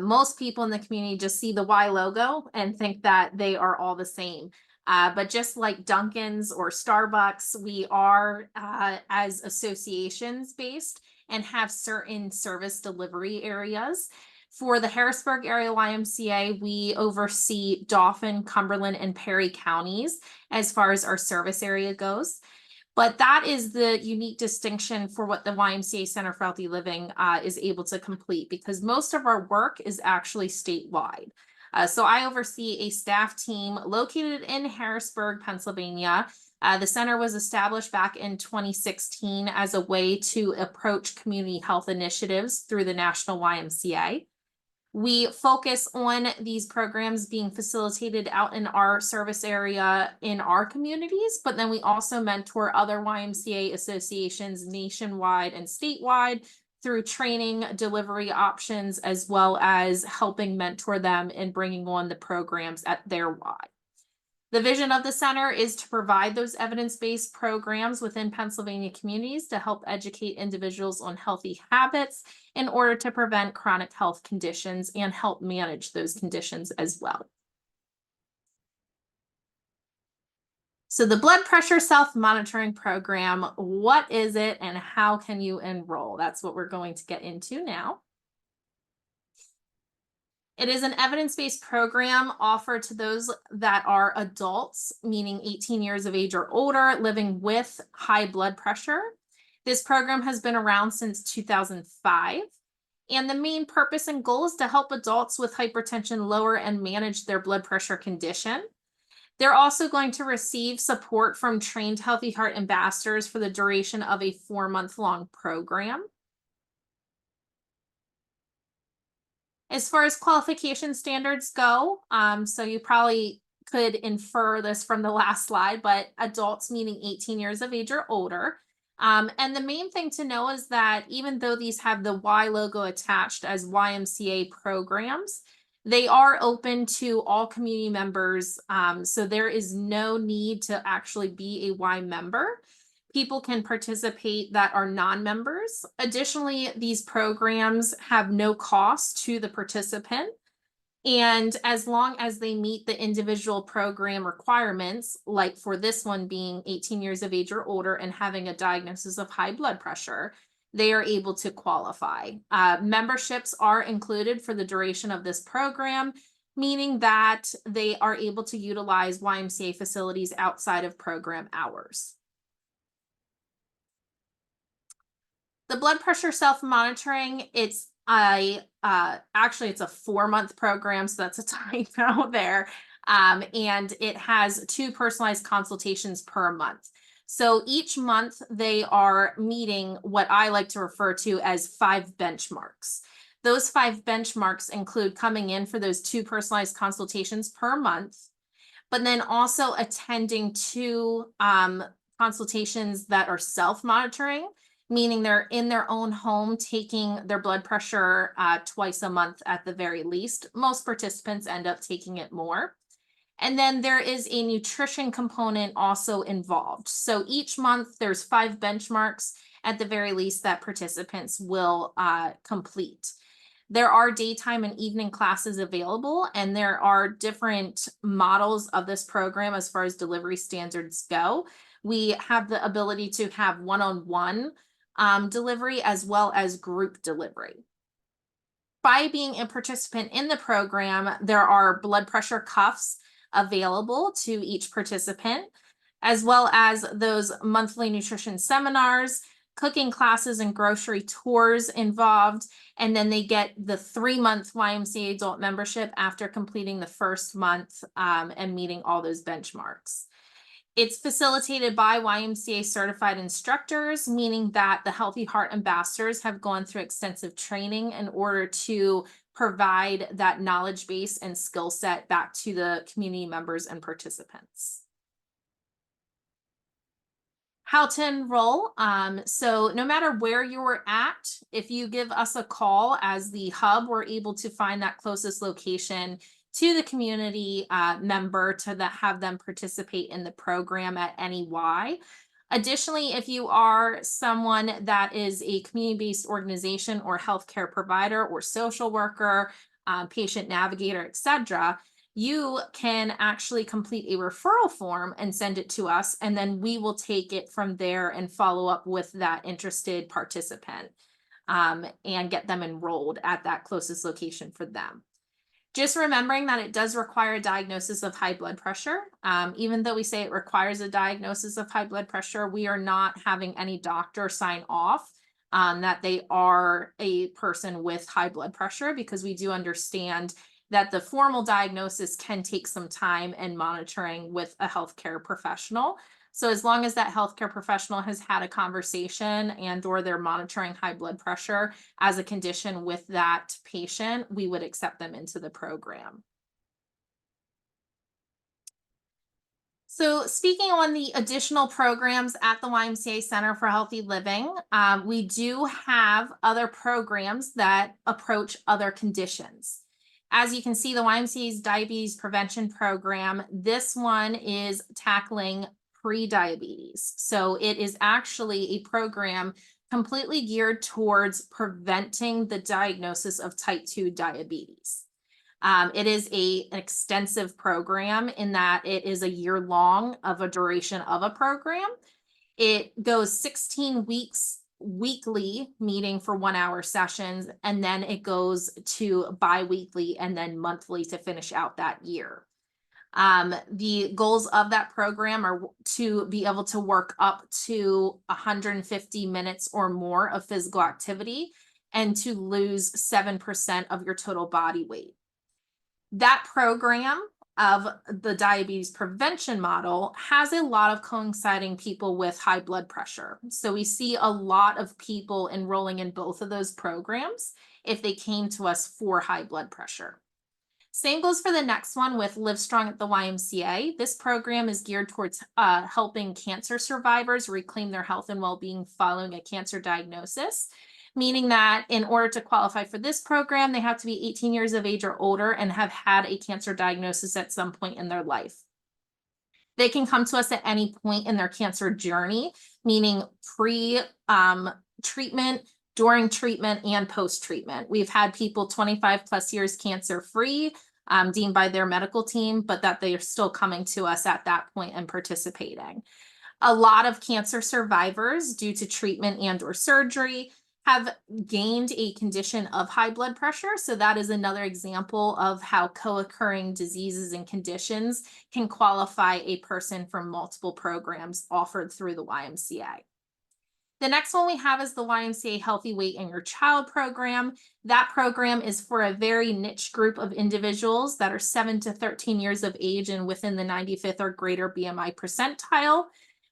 most people in the community just see the Y logo and think that they are all the same. But just like Dunkin's or Starbucks, we are as associations based and have certain service delivery areas. For the Harrisburg area YMCA, we oversee Dauphin, Cumberland, and Perry counties as far as our service area goes. But that is the unique distinction for what the YMCA Center for Healthy Living is able to complete, because most of our work is actually statewide. So I oversee a staff team located in Harrisburg, Pennsylvania. The center was established back in 2016 as a way to approach community health initiatives through the National YMCA. We focus on these programs being facilitated out in our service area in our communities, but then we also mentor other YMCA associations nationwide and statewide through training, delivery options, as well as helping mentor them in bringing on the programs at their Y. The vision of the center is to provide those evidence-based programs within Pennsylvania communities to help educate individuals on healthy habits in order to prevent chronic health conditions and help manage those conditions as well. So the blood pressure self-monitoring program, what is it and how can you enroll? That's what we're going to get into now. It is an evidence-based program offered to those that are adults, meaning 18 years of age or older, living with high blood pressure. This program has been around since 2005. And the main purpose and goal is to help adults with hypertension lower and manage their blood pressure condition. They're also going to receive support from trained Healthy Heart ambassadors for the duration of a 4-month-long program. As far as qualification standards go, so you probably could infer this from the last slide, but adults meaning 18 years of age or older. And the main thing to know is that even though these have the Y logo attached as YMCA programs, they are open to all community members. So there is no need to actually be a Y member. People can participate that are non-members. Additionally, these programs have no cost to the participant. And as long as they meet the individual program requirements, like for this one being 18 years of age or older and having a diagnosis of high blood pressure, they are able to qualify. Memberships are included for the duration of this program, meaning that they are able to utilize YMCA facilities outside of program hours. The blood pressure self-monitoring, it's actually it's a 4-month program, so that's a typo there. And it has 2 personalized consultations per month. So each month they are meeting what I like to refer to as 5 benchmarks. Those 5 benchmarks include coming in for those 2 personalized consultations per month, but then also attending 2 consultations that are self-monitoring, meaning they're in their own home taking their blood pressure twice a month at the very least. Most participants end up taking it more. And then there is a nutrition component also involved. So each month there's 5 benchmarks at the very least that participants will complete. There are daytime and evening classes available, and there are different models of this program as far as delivery standards go. We have the ability to have one-on-one delivery as well as group delivery. By being a participant in the program, there are blood pressure cuffs available to each participant, as well as those monthly nutrition seminars, cooking classes and grocery tours involved. And then they get the 3-month YMCA adult membership after completing the first month and meeting all those benchmarks. It's facilitated by YMCA certified instructors, meaning that the Healthy Heart ambassadors have gone through extensive training in order to provide that knowledge base and skill set back to the community members and participants. How to enroll. So no matter where you're at, if you give us a call as the hub, we're able to find that closest location to the community member to have them participate in the program at any Y. Additionally, if you are someone that is a community-based organization or healthcare provider or social worker, patient navigator, etc., you can actually complete a referral form and send it to us, and then we will take it from there and follow up with that interested participant and get them enrolled at that closest location for them. Just remembering that it does require a diagnosis of high blood pressure. Even though we say it requires a diagnosis of high blood pressure, we are not having any doctor sign off that they are a person with high blood pressure, because we do understand that the formal diagnosis can take some time and monitoring with a healthcare professional. So as long as that healthcare professional has had a conversation and or they're monitoring high blood pressure as a condition with that patient, we would accept them into the program. So speaking on the additional programs at the YMCA Center for Healthy Living, we do have other programs that approach other conditions. As you can see, the YMCA's diabetes prevention program, this one is tackling pre-diabetes. So it is actually a program completely geared towards preventing the diagnosis of type 2 diabetes. It is an extensive program in that it is a year long of a duration of a program. It goes 16 weeks weekly meeting for 1-hour sessions, and then it goes to bi-weekly and then monthly to finish out that year. The goals of that program are to be able to work up to 150 minutes or more of physical activity and to lose 7% of your total body weight. That program of the diabetes prevention model has a lot of coinciding people with high blood pressure. So we see a lot of people enrolling in both of those programs if they came to us for high blood pressure. Same goes for the next one with Live Strong at the YMCA. This program is geared towards helping cancer survivors reclaim their health and well-being following a cancer diagnosis, meaning that in order to qualify for this program, they have to be 18 years of age or older and have had a cancer diagnosis at some point in their life. They can come to us at any point in their cancer journey, meaning pre-treatment, during treatment, and post-treatment. We've had people 25 plus years cancer-free, deemed by their medical team, but that they are still coming to us at that point and participating. A lot of cancer survivors, due to treatment and or surgery, have gained a condition of high blood pressure. So that is another example of how co-occurring diseases and conditions can qualify a person for multiple programs offered through the YMCA. The next one we have is the YMCA Healthy Weight in Your Child program. That program is for a very niche group of individuals that are 7 to 13 years of age and within the 95th or greater BMI percentile.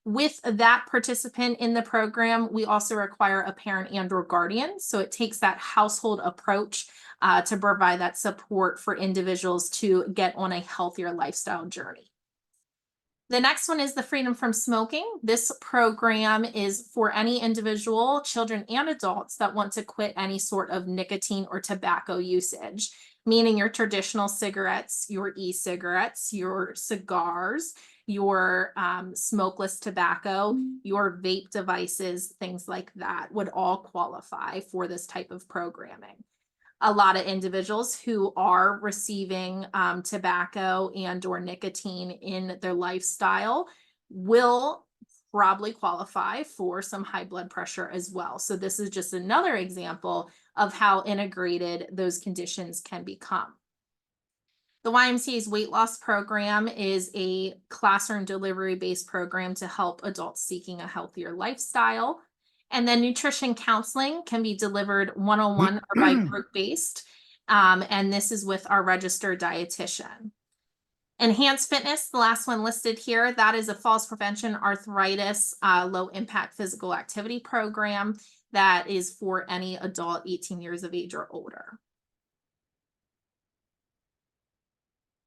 With that participant in the program, we also require a parent and or guardian. So it takes that household approach to provide that support for individuals to get on a healthier lifestyle journey. The next one is the Freedom from Smoking. This program is for any individual, children and adults that want to quit any sort of nicotine or tobacco usage, meaning your traditional cigarettes, your e-cigarettes, your cigars, your smokeless tobacco, your vape devices, things like that would all qualify for this type of programming. A lot of individuals who are receiving tobacco and or nicotine in their lifestyle will probably qualify for some high blood pressure as well. So this is just another example of how integrated those conditions can become. The YMCA's weight loss program is a classroom delivery-based program to help adults seeking a healthier lifestyle. And then nutrition counseling can be delivered one-on-one or by group-based. And this is with our registered dietitian. Enhanced Fitness, the last one listed here, that is a falls prevention, arthritis, low-impact physical activity program that is for any adult 18 years of age or older.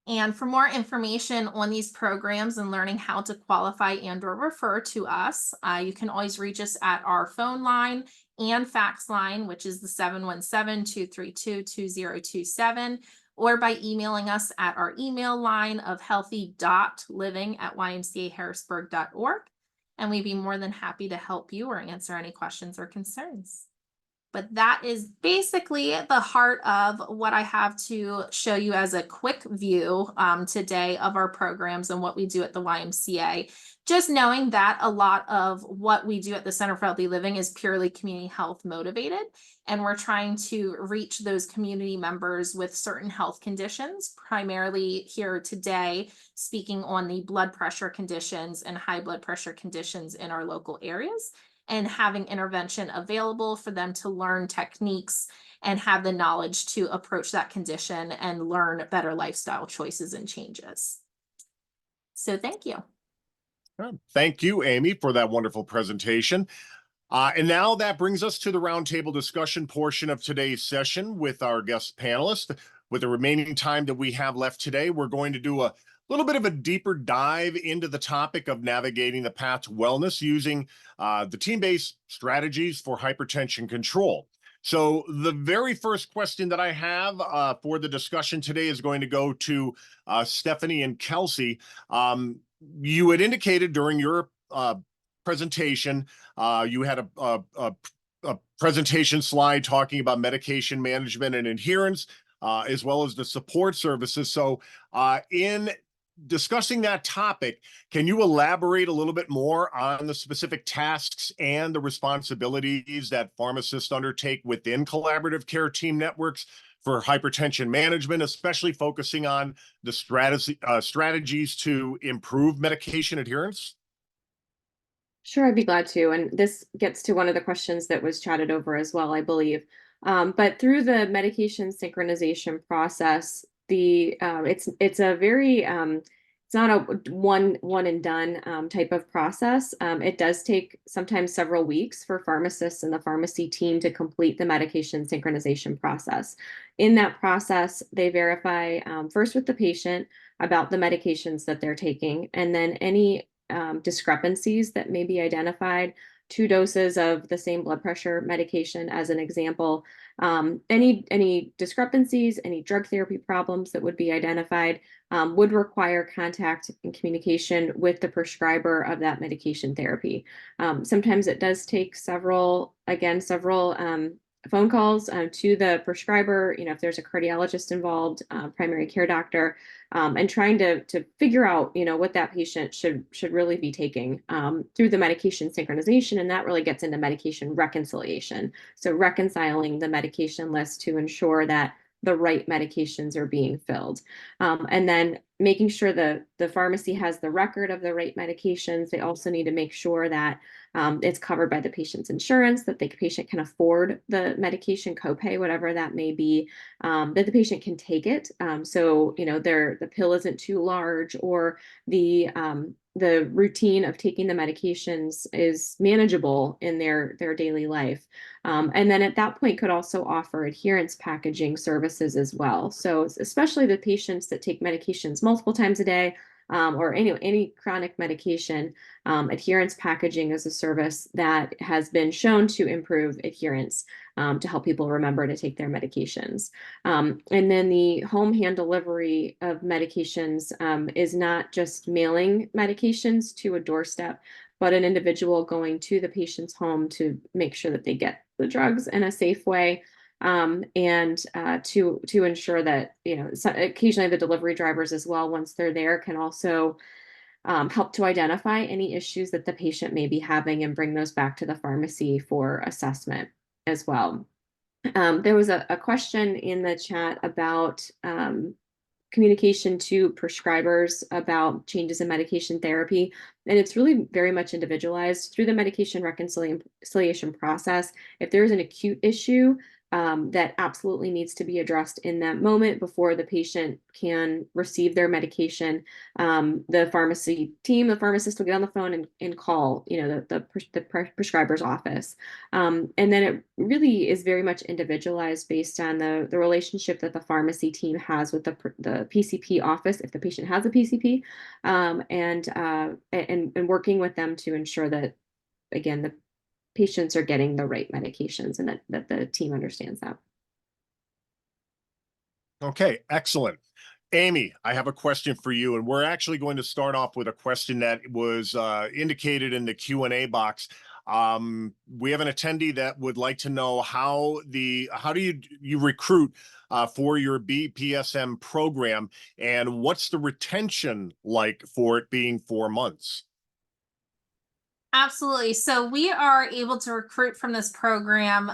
And for more information on these programs and learning how to qualify and or refer to us, you can always reach us at our phone line and fax line, which is the 717-232-2027, or by emailing us at our email line of healthy.living@ymcaharrisburg.org. And we'd be more than happy to help you or answer any questions or concerns. But that is basically the heart of what I have to show you as a quick view today of our programs and what we do at the YMCA. Just knowing that a lot of what we do at the Center for Healthy Living is purely community health motivated, and we're trying to reach those community members with certain health conditions, primarily here today, speaking on the blood pressure conditions and high blood pressure conditions in our local areas, and having intervention available for them to learn techniques and have the knowledge to approach that condition and learn better lifestyle choices and changes. So thank you. Thank you, Amy, for that wonderful presentation. And now that brings us to the roundtable discussion portion of today's session with our guest panelists. With the remaining time that we have left today, we're going to do a little bit of a deeper dive into the topic of navigating the path to wellness using the team-based strategies for hypertension control. So the very first question that I have for the discussion today is going to go to Stephanie and Kelsey. You had indicated during your presentation, you had a presentation slide talking about medication management and adherence, as well as the support services. So in discussing that topic, can you elaborate a little bit more on the specific tasks and the responsibilities that pharmacists undertake within collaborative care team networks for hypertension management, especially focusing on the strategies to improve medication adherence? Sure, I'd be glad to. And this gets to one of the questions that was chatted over as well, I believe. But through the medication synchronization process, it's a very it's not a one and done type of process. It does take sometimes several weeks for pharmacists and the pharmacy team to complete the medication synchronization process. In that process, they verify first with the patient about the medications that they're taking, and then any discrepancies that may be identified. 2 doses of the same blood pressure medication, as an example. Any discrepancies, any drug therapy problems that would be identified would require contact and communication with the prescriber of that medication therapy. Sometimes it does take several phone calls to the prescriber, if there's a cardiologist involved, primary care doctor, and trying to figure out, what that patient should really be taking through the medication synchronization. And that really gets into medication reconciliation. So reconciling the medication list to ensure that the right medications are being filled. And then making sure the pharmacy has the record of the right medications. They also need to make sure that it's covered by the patient's insurance, that the patient can afford the medication copay, whatever that may be, that the patient can take it. So, the pill isn't too large, or the routine of taking the medications is manageable in their daily life. And then at that point could also offer adherence packaging services as well. So especially the patients that take medications multiple times a day, or any chronic medication, adherence packaging is a service that has been shown to improve adherence, to help people remember to take their medications. And then the home hand delivery of medications is not just mailing medications to a doorstep, but an individual going to the patient's home to make sure that they get the drugs in a safe way. And to ensure that, occasionally the delivery drivers as well, once they're there, can also help to identify any issues that the patient may be having and bring those back to the pharmacy for assessment as well. There was a question in the chat about communication to prescribers about changes in medication therapy. And it's really very much individualized through the medication reconciliation process. If there's an acute issue that absolutely needs to be addressed in that moment before the patient can receive their medication, the pharmacy team, the pharmacist will get on the phone and call, the prescriber's office. And then it really is very much individualized based on the relationship that the pharmacy team has with the PCP office, if the patient has a PCP, and working with them to ensure that, again, the patients are getting the right medications, and that the team understands that. Okay, excellent. Amy, I have a question for you, and we're actually going to start off with a question that was indicated in the Q&A box. We have an attendee that would like to know how do you recruit for your BPSM program, and what's the retention like for it being 4 months? Absolutely. So we are able to recruit from this program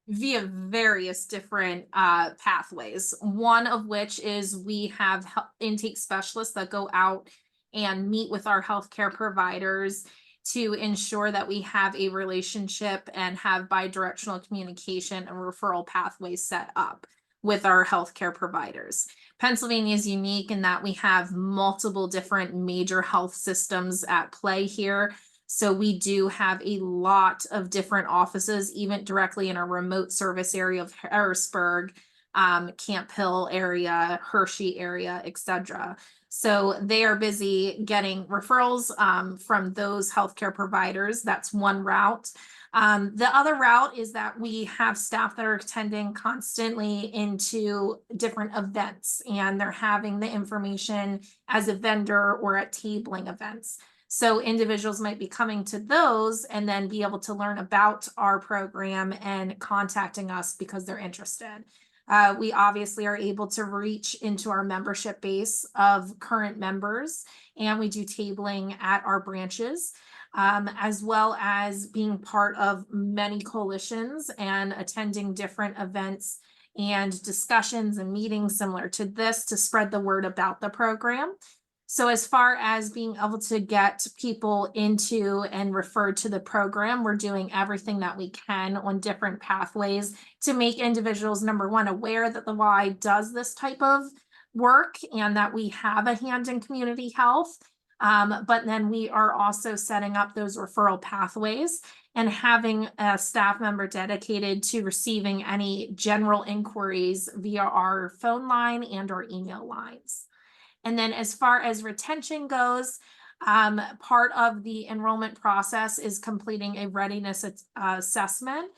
via various different pathways. One of which is we have intake specialists that go out and meet with our healthcare providers to ensure that we have a relationship and have bidirectional communication and referral pathways set up with our healthcare providers. Pennsylvania is unique in that we have multiple different major health systems at play here. So we do have a lot of different offices, even directly in our remote service area of Harrisburg, Camp Hill area, Hershey area, etc. So they are busy getting referrals from those healthcare providers. That's one route. The other route is that we have staff that are attending constantly into different events, and they're having the information as a vendor or at tabling events. So individuals might be coming to those and then be able to learn about our program and contacting us because they're interested. We obviously are able to reach into our membership base of current members, and we do tabling at our branches, as well as being part of many coalitions and attending different events and discussions and meetings similar to this to spread the word about the program. So as far as being able to get people into and referred to the program, we're doing everything that we can on different pathways to make individuals, number one, aware that the Y does this type of work and that we have a hand in community health. But then we are also setting up those referral pathways and having a staff member dedicated to receiving any general inquiries via our phone line and our email lines. And then as far as retention goes, part of the enrollment process is completing a readiness assessment.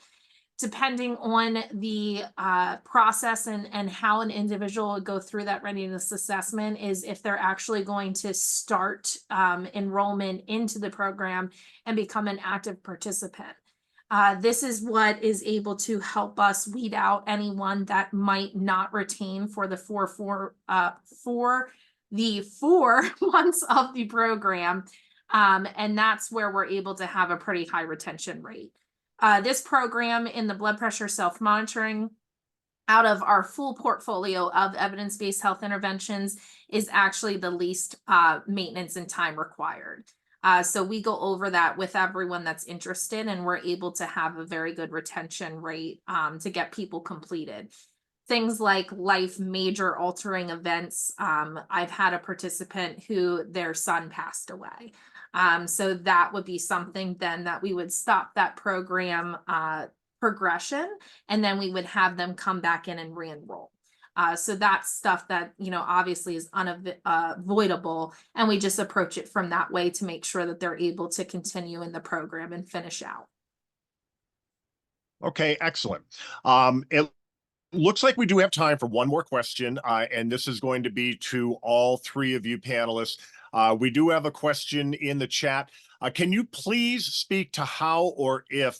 Depending on the process and how an individual would go through that readiness assessment is if they're actually going to start enrollment into the program and become an active participant. This is what is able to help us weed out anyone that might not retain for the four months of the program. And that's where we're able to have a pretty high retention rate. This program in the blood pressure self-monitoring, out of our full portfolio of evidence-based health interventions, is actually the least maintenance and time required. So we go over that with everyone that's interested, and we're able to have a very good retention rate to get people completed. Things like life major altering events. I've had a participant who their son passed away. So that would be something then that we would stop that program progression, and then we would have them come back in and re-enroll. So that's stuff that, obviously is unavoidable, and we just approach it from that way to make sure that they're able to continue in the program and finish out. Okay, excellent. It looks like we do have time for one more question, and this is going to be to all three of you panelists. We do have a question in the chat. Can you please speak to how or if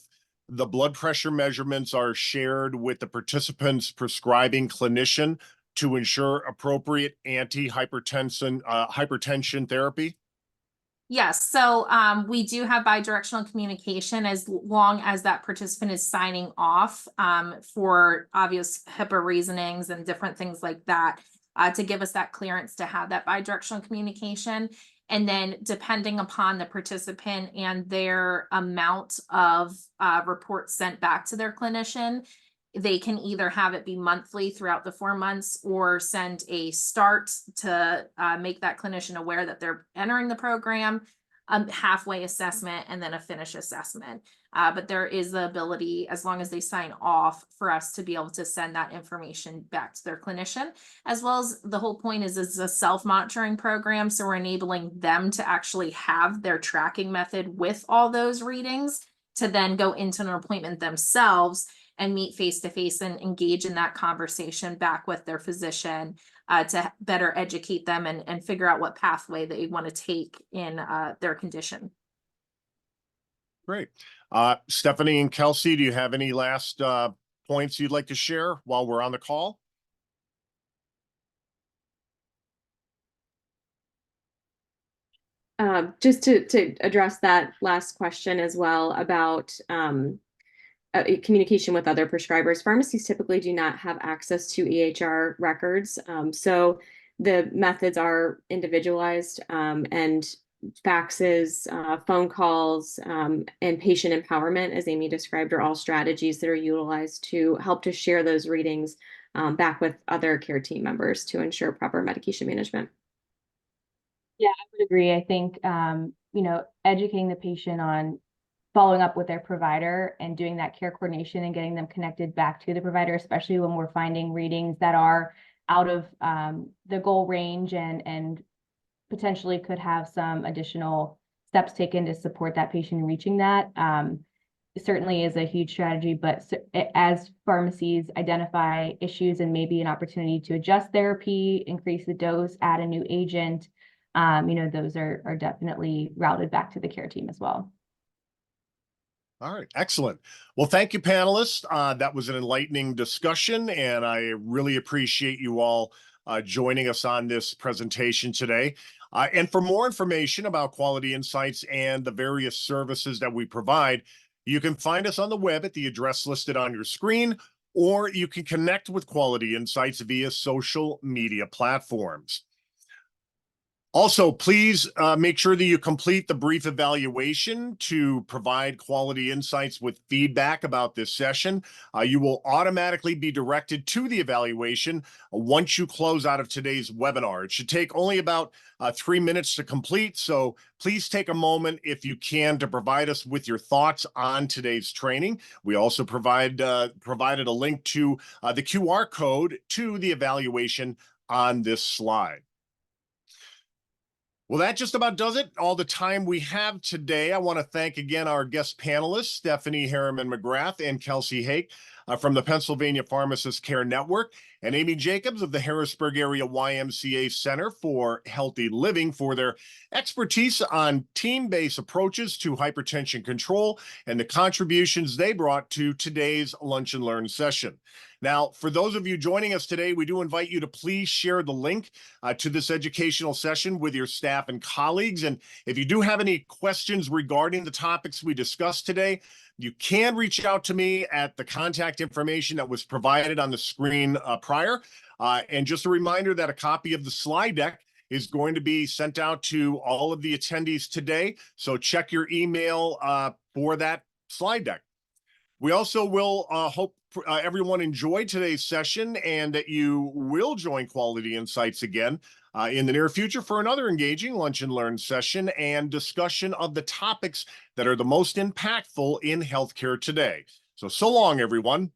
the blood pressure measurements are shared with the participant's prescribing clinician to ensure appropriate hypertension therapy? Yes, so we do have bidirectional communication as long as that participant is signing off for obvious HIPAA reasonings and different things like that, to give us that clearance to have that bidirectional communication. And then depending upon the participant and their amount of reports sent back to their clinician, they can either have it be monthly throughout the 4 months, or send a start to make that clinician aware that they're entering the program, halfway assessment, and then a finish assessment. But there is the ability, as long as they sign off, for us to be able to send that information back to their clinician, as well as the whole point is it's a self-monitoring program. So we're enabling them to actually have their tracking method with all those readings to then go into an appointment themselves and meet face-to-face and engage in that conversation back with their physician to better educate them and figure out what pathway they want to take in their condition. Great. Stephanie and Kelsey, do you have any last points you'd like to share while we're on the call? Just to address that last question as well about communication with other prescribers. Pharmacies typically do not have access to EHR records. So the methods are individualized, and faxes, phone calls, and patient empowerment, as Amy described, are all strategies that are utilized to help to share those readings back with other care team members to ensure proper medication management. Yeah, I would agree. I think, educating the patient on following up with their provider and doing that care coordination and getting them connected back to the provider, especially when we're finding readings that are out of the goal range and potentially could have some additional steps taken to support that patient in reaching that. It certainly is a huge strategy, but as pharmacies identify issues and maybe an opportunity to adjust therapy, increase the dose, add a new agent, those are definitely routed back to the care team as well. All right, excellent. Well, thank you, panelists. That was an enlightening discussion, and I really appreciate you all joining us on this presentation today. And for more information about Quality Insights and the various services that we provide, you can find us on the web at the address listed on your screen, or you can connect with Quality Insights via social media platforms. Also, please make sure that you complete the brief evaluation to provide Quality Insights with feedback about this session. You will automatically be directed to the evaluation once you close out of today's webinar. It should take only about 3 minutes to complete, so please take a moment, if you can, to provide us with your thoughts on today's training. We also provided a link to the QR code to the evaluation on this slide. Well, that just about does it. All the time we have today. I want to thank again our guest panelists, Stephanie Harriman-McGrath and Kelsey Hake. from the Pennsylvania Pharmacist Care Network, and Amy Jacobs of the Harrisburg Area YMCA Center for Healthy Living for their expertise on team-based approaches to hypertension control and the contributions they brought to today's Lunch and Learn session. Now, for those of you joining us today, we do invite you to please share the link to this educational session with your staff and colleagues. And if you do have any questions regarding the topics we discussed today, you can reach out to me at the contact information that was provided on the screen prior. And just a reminder that a copy of the slide deck is going to be sent out to all of the attendees today. So check your email for that slide deck. We also will hope everyone enjoyed today's session and that you will join Quality Insights again in the near future for another engaging Lunch and Learn session and discussion of the topics that are the most impactful in healthcare today. So long, everyone.